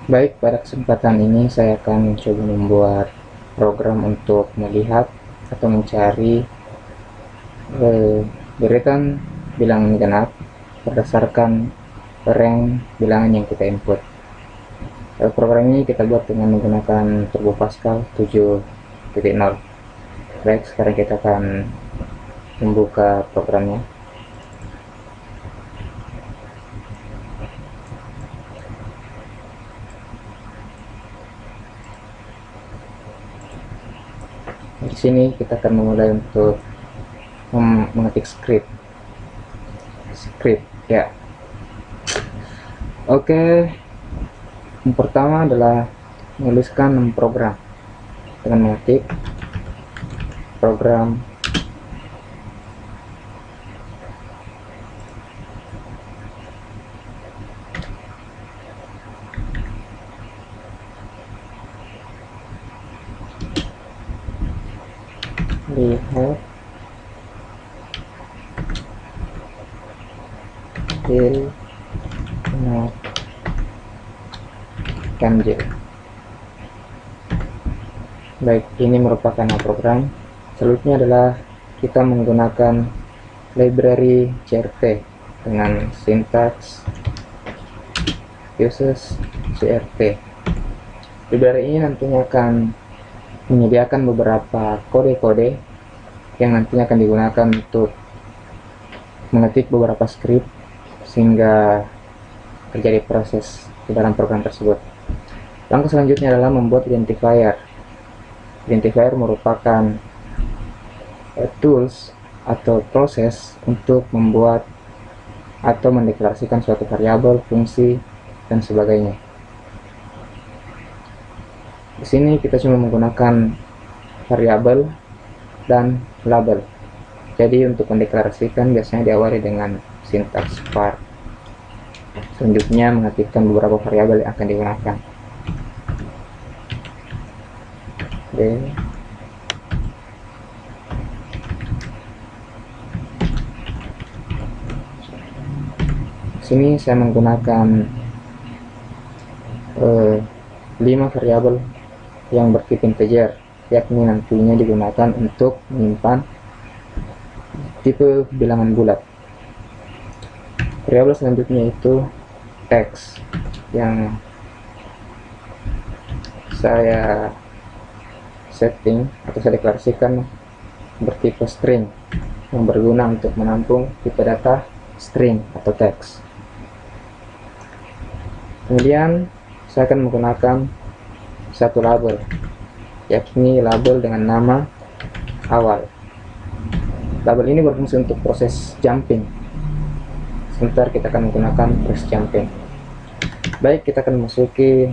Baik, pada kesempatan ini saya akan mencoba membuat program untuk melihat atau mencari deretan bilangan genap berdasarkan rank bilangan yang kita input. Program ini kita buat dengan menggunakan Turbo Pascal 7.0. Baik, sekarang kita akan membuka programnya. Di sini kita akan memulai untuk mengetik script ya. Oke, yang pertama adalah menuliskan program dengan mengetik program lihat ganjil. Baik, ini merupakan program. Selanjutnya adalah kita menggunakan library CRT dengan sintaks uses CRT. Library ini nantinya akan menyediakan beberapa kode-kode yang nantinya akan digunakan untuk mengetik beberapa script sehingga terjadi proses di dalam program tersebut. Langkah selanjutnya adalah membuat identifier. Identifier merupakan tools atau proses untuk membuat atau mendeklarasikan suatu variabel, fungsi, dan sebagainya. Di sini kita cuma menggunakan variabel dan label. Jadi untuk mendeklarasikan biasanya diawali dengan sintaks var. Selanjutnya mengaktifkan beberapa variabel yang akan digunakan. Oke. Sini saya menggunakan 5 variabel yang bertipe integer, yakni nantinya digunakan untuk menyimpan tipe bilangan bulat. Variabel selanjutnya itu text yang saya setting atau saya deklarasikan bertipe string yang berguna untuk menampung tipe data string atau teks. Kemudian saya akan menggunakan satu label, yakni label dengan nama awal. Label ini berfungsi untuk proses jumping. Sebentar kita akan menggunakan press jumping. Baik, kita akan memasuki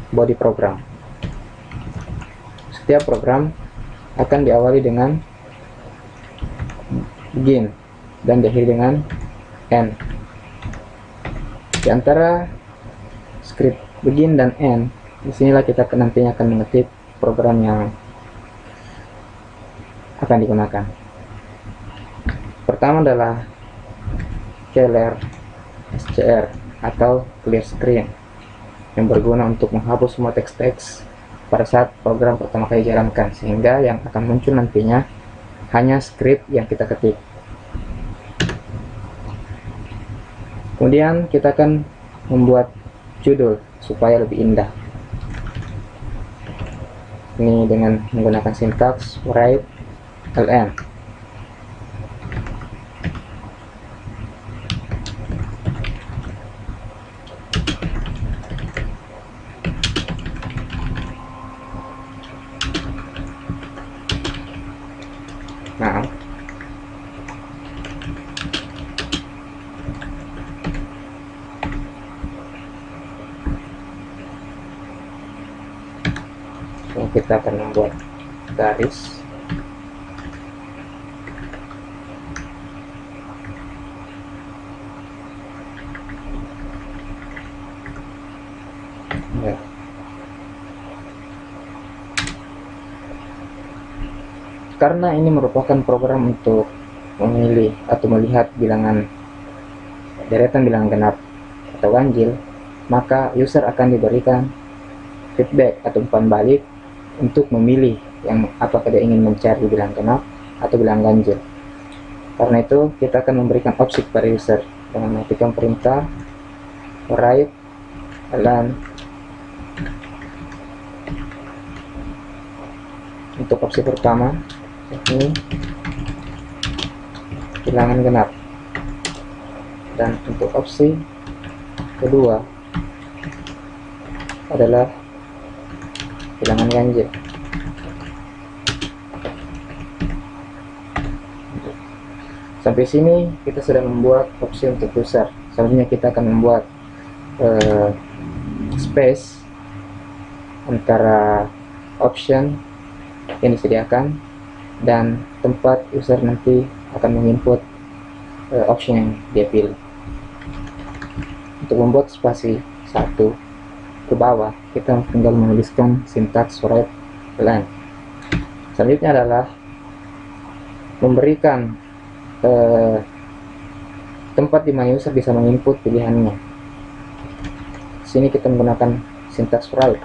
body program. Setiap program akan diawali dengan begin dan diakhiri dengan end. Di antara script begin dan end, disinilah kita nantinya akan mengetik program yang akan digunakan. Pertama adalah clear SCR atau clear screen yang berguna untuk menghapus semua teks-teks pada saat program pertama kali dijalankan, sehingga yang akan muncul nantinya hanya script yang kita ketik. Kemudian kita akan membuat judul supaya lebih indah. Ini dengan menggunakan sintaks write ln. Nah, kita akan membuat garis. Ya. Karena ini merupakan program untuk memilih atau melihat bilangan deretan bilangan genap atau ganjil, maka user akan diberikan feedback atau umpan balik untuk memilih yang apakah dia ingin mencari bilangan genap atau bilangan ganjil. Karena itu kita akan memberikan opsi kepada user dengan mengaktifkan perintah write dan untuk opsi pertama ini bilangan genap, dan untuk opsi kedua adalah bilangan ganjil. Sampai sini kita sudah membuat opsi untuk user. Selanjutnya kita akan membuat space antara option yang disediakan dan tempat user nanti akan menginput option yang dia pilih. Untuk membuat spasi 1 ke bawah, kita tinggal menuliskan sintaks write line. Selanjutnya adalah memberikan tempat di mana user bisa menginput pilihannya. Sini kita menggunakan sintaks write.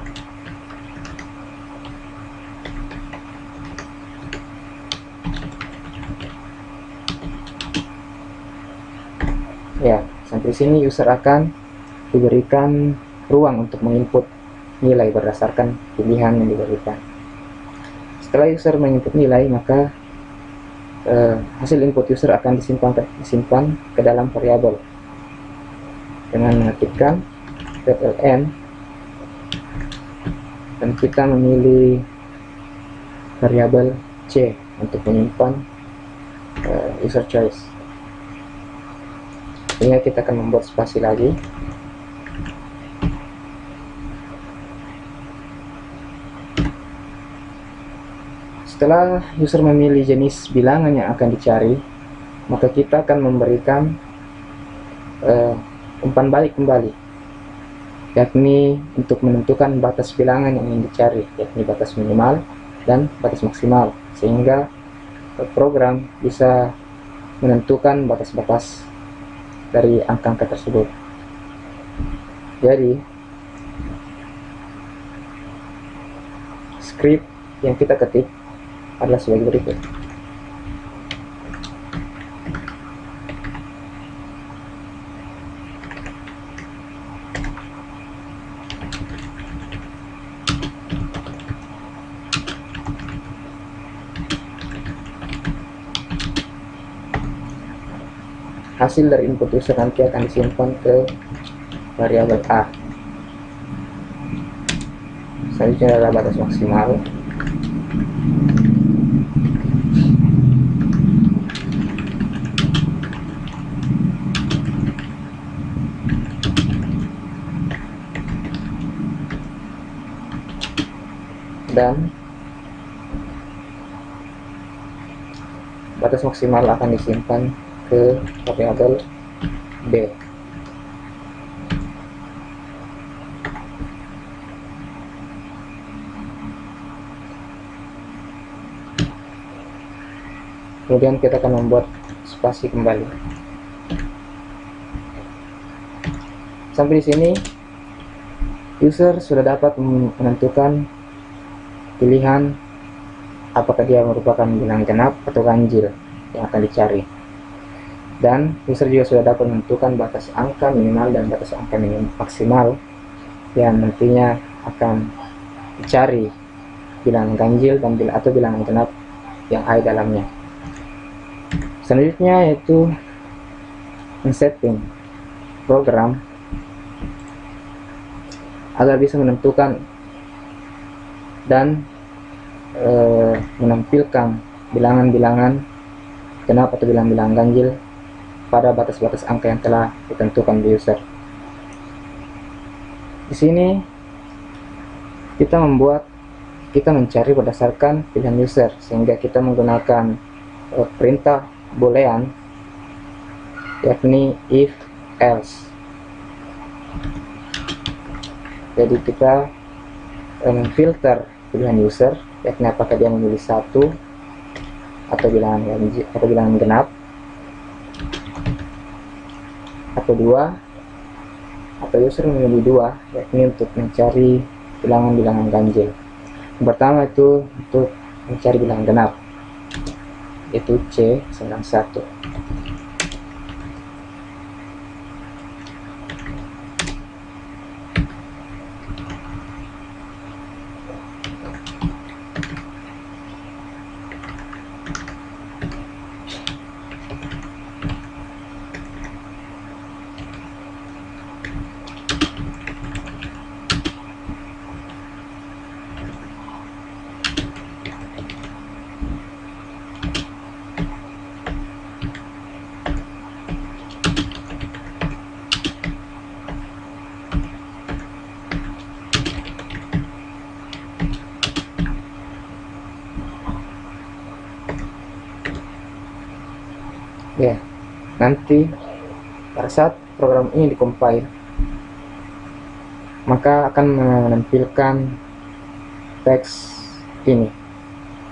Ya, sampai sini user akan diberikan ruang untuk menginput nilai berdasarkan pilihan yang diberikan. Setelah user menginput nilai, maka hasil input user akan disimpan ke dalam variabel dengan mengetikkan ln, dan kita memilih variabel c untuk menyimpan user choice. Ini kita akan membuat spasi lagi. Setelah user memilih jenis bilangan yang akan dicari, maka kita akan memberikan umpan balik kembali, yakni untuk menentukan batas bilangan yang ingin dicari, yakni batas minimal dan batas maksimal, sehingga program bisa menentukan batas-batas dari angka-angka tersebut. Jadi script yang kita ketik adalah sebagai berikut. Hasil dari input user nanti akan disimpan ke variabel A. Selanjutnya adalah batas maksimal. Dan batas maksimal akan disimpan ke variabel B. Kemudian kita akan membuat spasi kembali. Sampai di sini user sudah dapat menentukan pilihan apakah dia merupakan bilangan genap atau ganjil yang akan dicari. Dan user juga sudah dapat menentukan batas angka minimal dan batas angka maksimal yang nantinya akan dicari bilangan ganjil dan atau bilangan genap yang ada dalamnya. Selanjutnya yaitu men-setting program agar bisa menentukan dan menampilkan bilangan-bilangan genap atau bilangan-bilangan ganjil pada batas-batas angka yang telah ditentukan di user. Di sini kita mencari berdasarkan pilihan user, sehingga kita menggunakan perintah boolean, yakni if else. Jadi kita memfilter pilihan user, yakni apakah dia memilih satu atau bilangan ganjil atau bilangan genap, atau dua atau user memilih dua, yakni untuk mencari bilangan-bilangan ganjil. Yang pertama itu untuk mencari bilangan genap, yaitu C91. Ya, nanti pada saat program ini dikompil, maka akan menampilkan teks ini,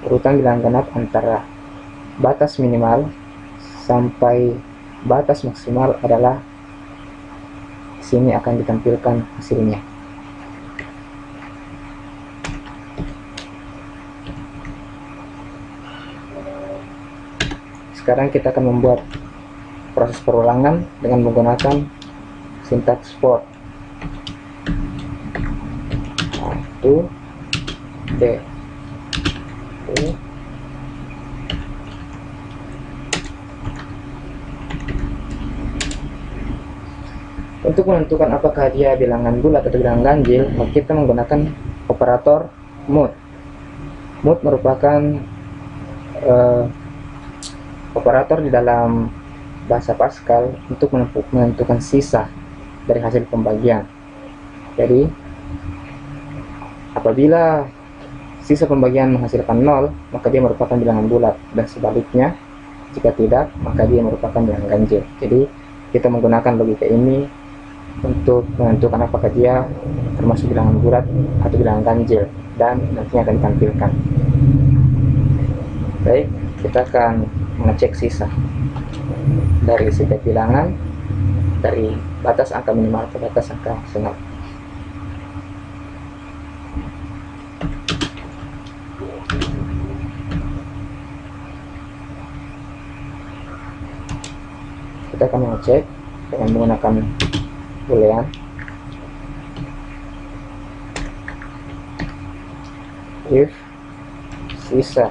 urutan bilangan genap antara batas minimal sampai batas maksimal adalah di sini akan ditampilkan hasilnya. Sekarang kita akan membuat proses perulangan dengan menggunakan sintaks for. Itu D U. Untuk menentukan apakah dia bilangan bulat atau bilangan ganjil, maka kita menggunakan operator mode. Mode merupakan operator di dalam bahasa Pascal untuk menentukan sisa dari hasil pembagian. Jadi apabila sisa pembagian menghasilkan 0, maka dia merupakan bilangan bulat, dan sebaliknya jika tidak, maka dia merupakan bilangan ganjil. Jadi kita menggunakan logika ini untuk menentukan apakah dia termasuk bilangan bulat atau bilangan ganjil, dan nantinya akan ditampilkan. Baik, kita akan mengecek sisa dari setiap bilangan, dari batas angka minimal ke batas angka maksimal. Kita akan mengecek dengan menggunakan boolean if sisa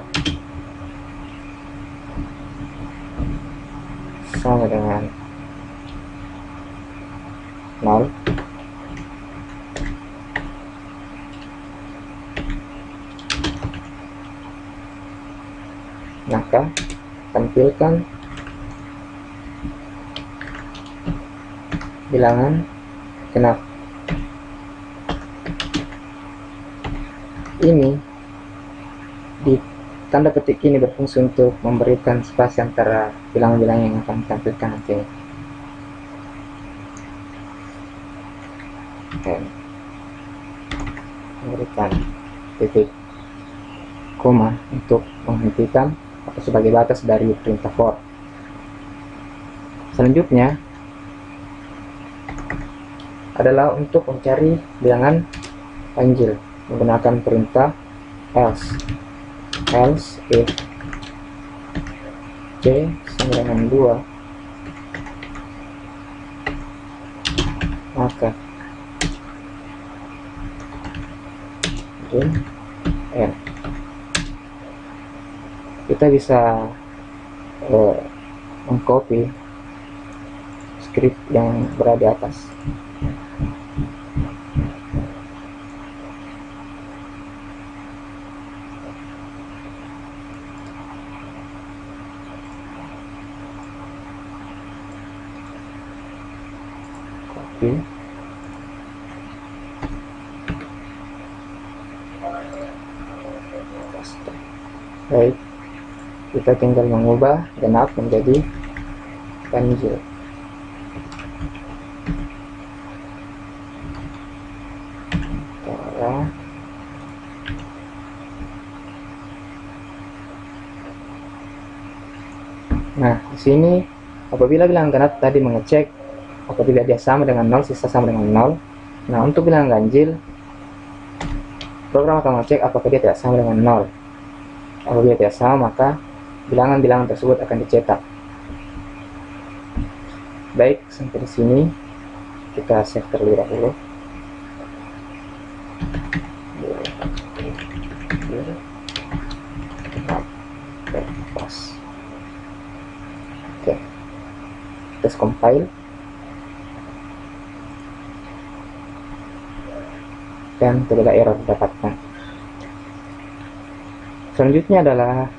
sama dengan 0, maka tampilkan bilangan genap. Ini di tanda petik ini berfungsi untuk memberikan spasi antara bilangan-bilangan yang akan ditampilkan nanti. Dan memberikan titik koma untuk menghentikan atau sebagai batas dari perintah for. Selanjutnya adalah untuk mencari bilangan ganjil menggunakan perintah else. Else if C92, maka N. Kita bisa mengcopy script yang berada di atas. Copy. Baik, kita tinggal mengubah genap menjadi ganjil. Nah, di sini apabila bilangan genap tadi mengecek Apabila dia sama dengan 0, sisa sama dengan 0. Nah, untuk bilangan ganjil, program akan mengecek apakah dia tidak sama dengan 0. Apabila tidak sama, maka bilangan-bilangan tersebut akan dicetak. Baik, sampai di sini kita save terlebih dahulu. Pas. Oke, tes compile dan tidak ada error didapatkan. Selanjutnya adalah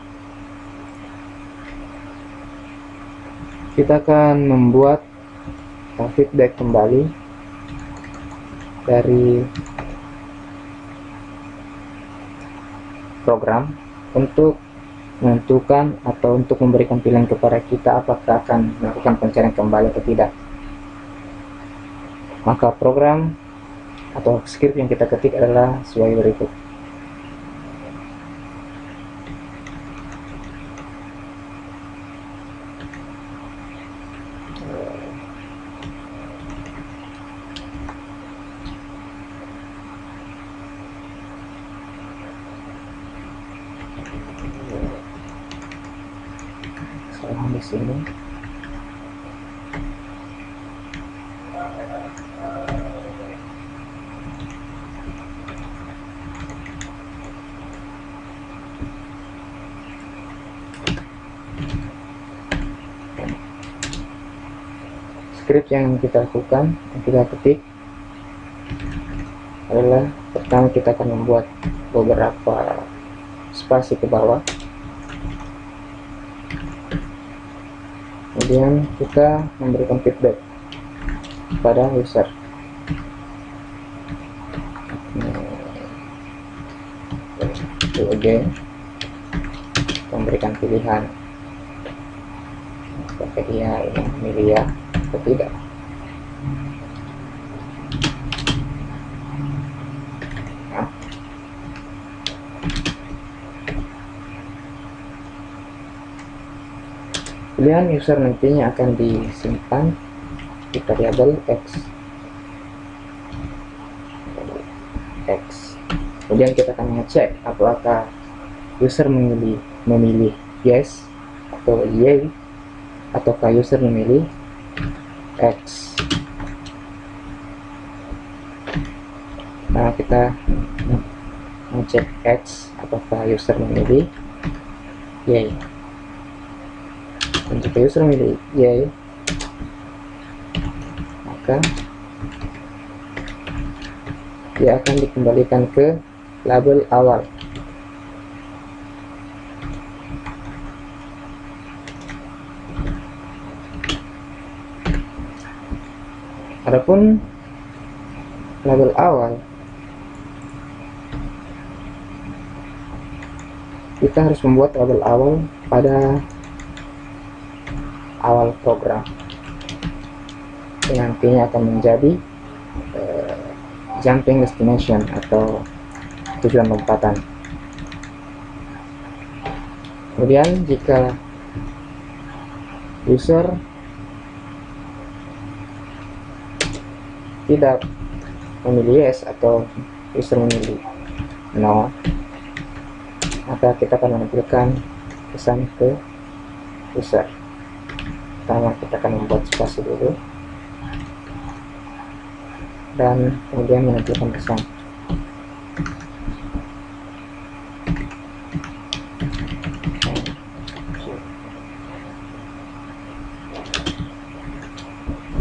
kita akan membuat feedback kembali dari program untuk menentukan atau untuk memberikan pilihan kepada kita apakah akan melakukan pencarian kembali atau tidak. Maka program atau script yang kita ketik adalah sebagai berikut. Di sini script yang kita lakukan, yang kita ketik adalah pertama kita akan membuat beberapa spasi ke bawah. Kemudian kita memberikan feedback pada user. Again, memberikan pilihan apakah dia ingin memilih ya atau tidak. Nah, pilihan user nantinya akan disimpan di variabel x. Kemudian kita akan mengecek apakah user memilih yes atau yay, ataukah user memilih x. Nah, kita mengecek x apakah user memilih yay. Jika user memilih yay, maka dia akan dikembalikan ke label awal. Adapun label awal, kita harus membuat label awal pada awal program yang nantinya akan menjadi jumping destination atau tujuan lompatan. Kemudian jika user tidak memilih yes atau user memilih no, maka kita akan menampilkan pesan ke user. Pertama kita akan membuat spasi dulu dan kemudian menampilkan pesan.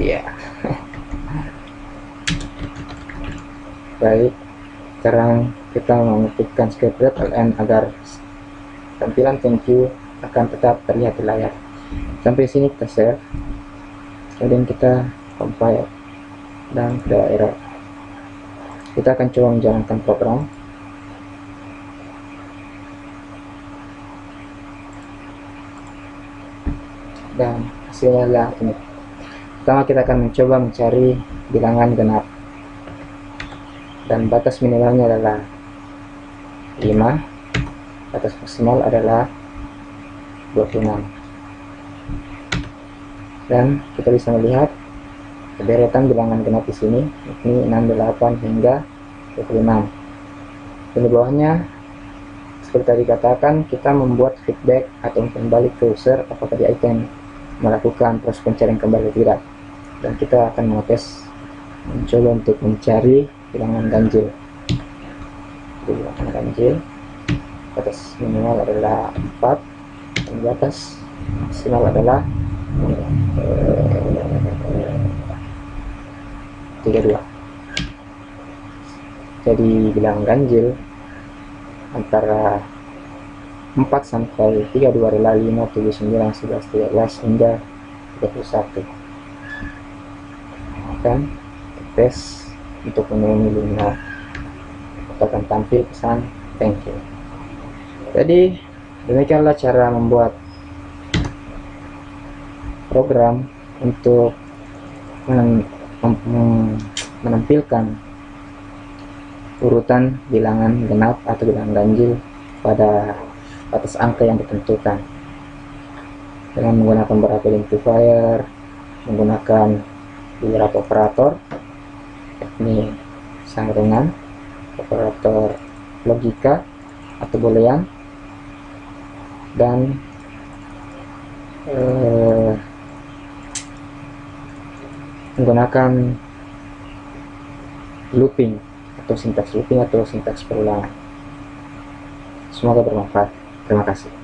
Ya. Baik, sekarang kita mengetikkan script ln agar tampilan thank you akan tetap terlihat di layar. Sampai sini kita save, kemudian kita compile dan tidak ada error. Kita akan coba menjalankan program. Dan hasilnya adalah ini. Pertama kita akan mencoba mencari bilangan genap. Dan batas minimalnya adalah 5. Batas maksimal adalah 26. Dan kita bisa melihat Deretan bilangan genap di sini, ini 68 hingga 26. Dan di bawahnya seperti tadi katakan, kita membuat feedback atau kembali ke user apakah dia akan melakukan proses pencarian kembali tidak. Dan kita akan mencoba untuk mencari bilangan ganjil. Jadi bilangan ganjil batas minimal adalah 4 dan batas maksimal adalah 32. Jadi bilangan ganjil antara 4 sampai 32 adalah 5, 7, 9, 11, 13 hingga 31. Dan tes untuk memenuhi lima akan tampil pesan thank you. Jadi demikianlah cara membuat program untuk menampilkan urutan bilangan genap atau bilangan ganjil pada batas angka yang ditentukan dengan menggunakan beberapa identifier, menggunakan beberapa operator, yakni sangrengan, operator logika atau boolean, dan menggunakan looping atau sintaks looping atau sintaks perulangan. Semoga bermanfaat. Terima kasih.